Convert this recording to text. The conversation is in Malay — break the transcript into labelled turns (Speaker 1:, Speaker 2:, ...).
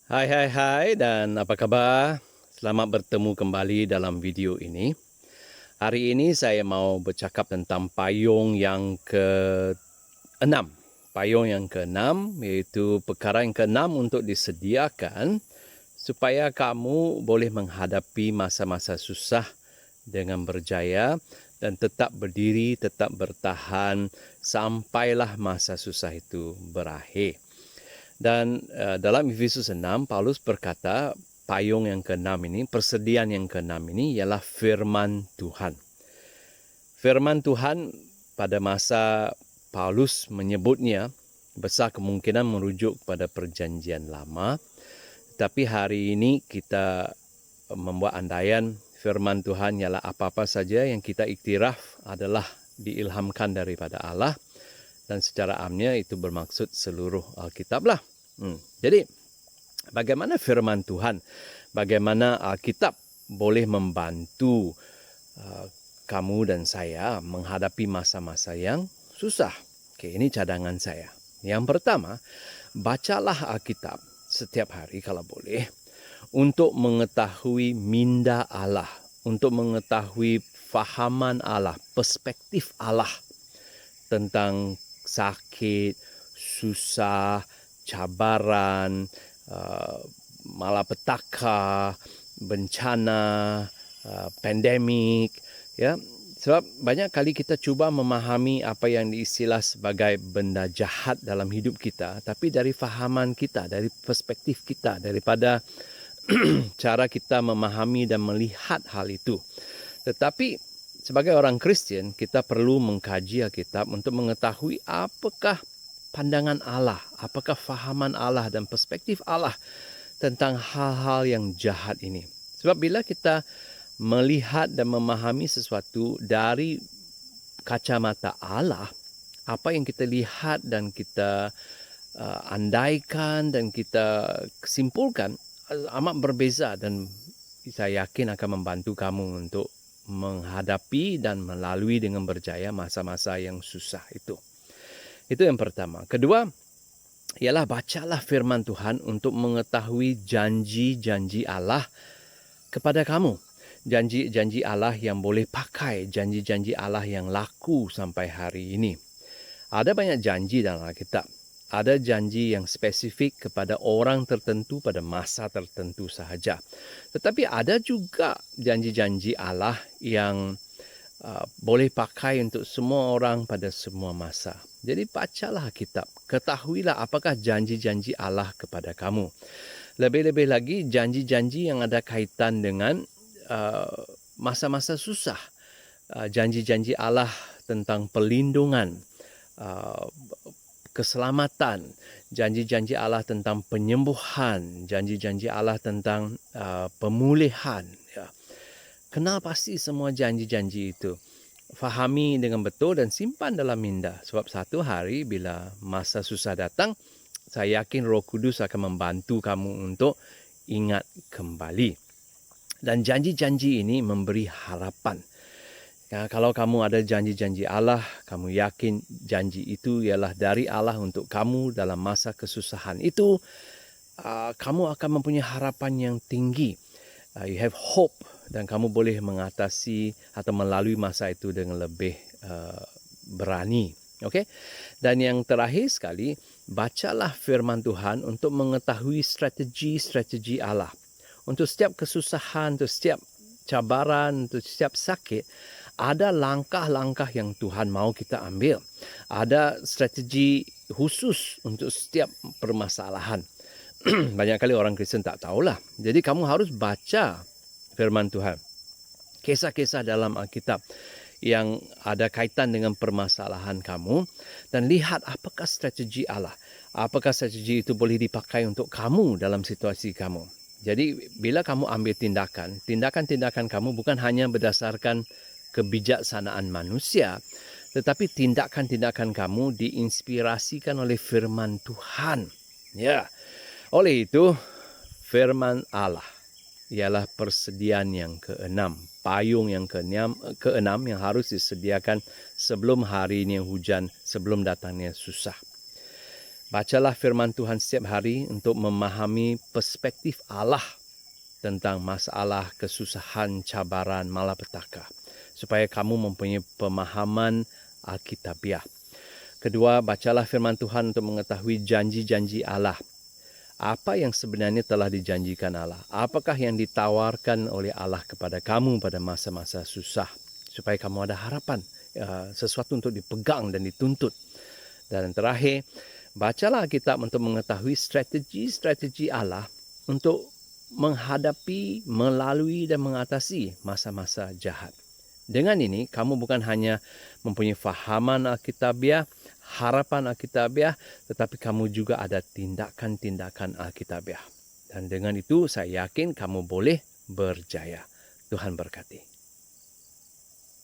Speaker 1: Hai dan apa kabar? Selamat bertemu kembali dalam video ini. Hari ini saya mau bercakap tentang payung yang ke-6. Payung yang ke-6 iaitu perkara yang ke-6 untuk disediakan supaya kamu boleh menghadapi masa-masa susah dengan berjaya dan tetap berdiri, tetap bertahan sampailah masa susah itu berakhir. Dan dalam Efesus 6, Paulus berkata payung yang ke-6 ini, persediaan yang ke-6 ini ialah firman Tuhan. Firman Tuhan pada masa Paulus menyebutnya besar kemungkinan merujuk pada perjanjian lama. Tapi hari ini kita membuat andaian firman Tuhan ialah apa-apa saja yang kita iktiraf adalah diilhamkan daripada Allah. Dan secara amnya itu bermaksud seluruh Alkitab lah. Jadi bagaimana firman Tuhan, bagaimana Alkitab boleh membantu kamu dan saya menghadapi masa-masa yang susah. Okey, ini cadangan saya. Yang pertama, bacalah Alkitab setiap hari kalau boleh untuk mengetahui minda Allah, untuk mengetahui fahaman Allah, perspektif Allah tentang sakit, susah, cabaran, malapetaka, bencana, pandemik, ya. Sebab banyak kali kita cuba memahami apa yang diistilah sebagai benda jahat dalam hidup kita, tapi dari fahaman kita, dari perspektif kita, daripada cara kita memahami dan melihat hal itu. Tetapi sebagai orang Kristian, kita perlu mengkaji Alkitab untuk mengetahui apakah pandangan Allah, apakah fahaman Allah dan perspektif Allah tentang hal-hal yang jahat ini. Sebab bila kita melihat dan memahami sesuatu dari kacamata Allah, apa yang kita lihat dan kita andaikan dan kita simpulkan amat berbeza, dan saya yakin akan membantu kamu untuk menghadapi dan melalui dengan berjaya masa-masa yang susah itu. Itu yang pertama. Kedua, ialah bacalah firman Tuhan untuk mengetahui janji-janji Allah kepada kamu. Janji-janji Allah yang boleh pakai, janji-janji Allah yang laku sampai hari ini. Ada banyak janji dalam Alkitab. Ada janji yang spesifik kepada orang tertentu pada masa tertentu sahaja. Tetapi ada juga janji-janji Allah yang boleh pakai untuk semua orang pada semua masa. Jadi bacalah kitab. Ketahuilah apakah janji-janji Allah kepada kamu. Lebih-lebih lagi janji-janji yang ada kaitan dengan masa-masa susah. Janji-janji Allah tentang perlindungan, keselamatan, janji-janji Allah tentang penyembuhan, janji-janji Allah tentang pemulihan. Ya. Kenal pasti semua janji-janji itu. Fahami dengan betul dan simpan dalam minda. Sebab satu hari bila masa susah datang, saya yakin Roh Kudus akan membantu kamu untuk ingat kembali. Dan janji-janji ini memberi harapan. Ya, kalau kamu ada janji-janji Allah, kamu yakin janji itu ialah dari Allah untuk kamu dalam masa kesusahan itu, kamu akan mempunyai harapan yang tinggi. You have hope dan kamu boleh mengatasi atau melalui masa itu dengan lebih berani. Okay? Dan yang terakhir sekali, bacalah firman Tuhan untuk mengetahui strategi-strategi Allah. Untuk setiap kesusahan, untuk setiap cabaran, untuk setiap sakit, ada langkah-langkah yang Tuhan mau kita ambil. Ada strategi khusus untuk setiap permasalahan. Banyak kali orang Kristen tak tahulah. Jadi kamu harus baca firman Tuhan. Kisah-kisah dalam Alkitab yang ada kaitan dengan permasalahan kamu dan lihat apakah strategi Allah. Apakah strategi itu boleh dipakai untuk kamu dalam situasi kamu. Jadi bila kamu ambil tindakan-tindakan kamu bukan hanya berdasarkan kebijaksanaan manusia, tetapi tindakan-tindakan kamu diinspirasikan oleh firman Tuhan. Ya. Oleh itu, firman Allah ialah persediaan yang ke-6, payung yang ke-6 yang harus disediakan sebelum hari ini hujan, sebelum datangnya susah. Bacalah firman Tuhan setiap hari untuk memahami perspektif Allah tentang masalah, kesusahan, cabaran, malapetaka, supaya kamu mempunyai pemahaman Alkitabiah. Kedua, bacalah firman Tuhan untuk mengetahui janji-janji Allah. Apa yang sebenarnya telah dijanjikan Allah? Apakah yang ditawarkan oleh Allah kepada kamu pada masa-masa susah? Supaya kamu ada harapan, sesuatu untuk dipegang dan dituntut. Dan terakhir, bacalah Alkitab untuk mengetahui strategi-strategi Allah untuk menghadapi, melalui dan mengatasi masa-masa jahat. Dengan ini, kamu bukan hanya mempunyai fahaman Alkitabiah, harapan Alkitabiah, tetapi kamu juga ada tindakan-tindakan Alkitabiah. Dan dengan itu, saya yakin kamu boleh berjaya. Tuhan berkati.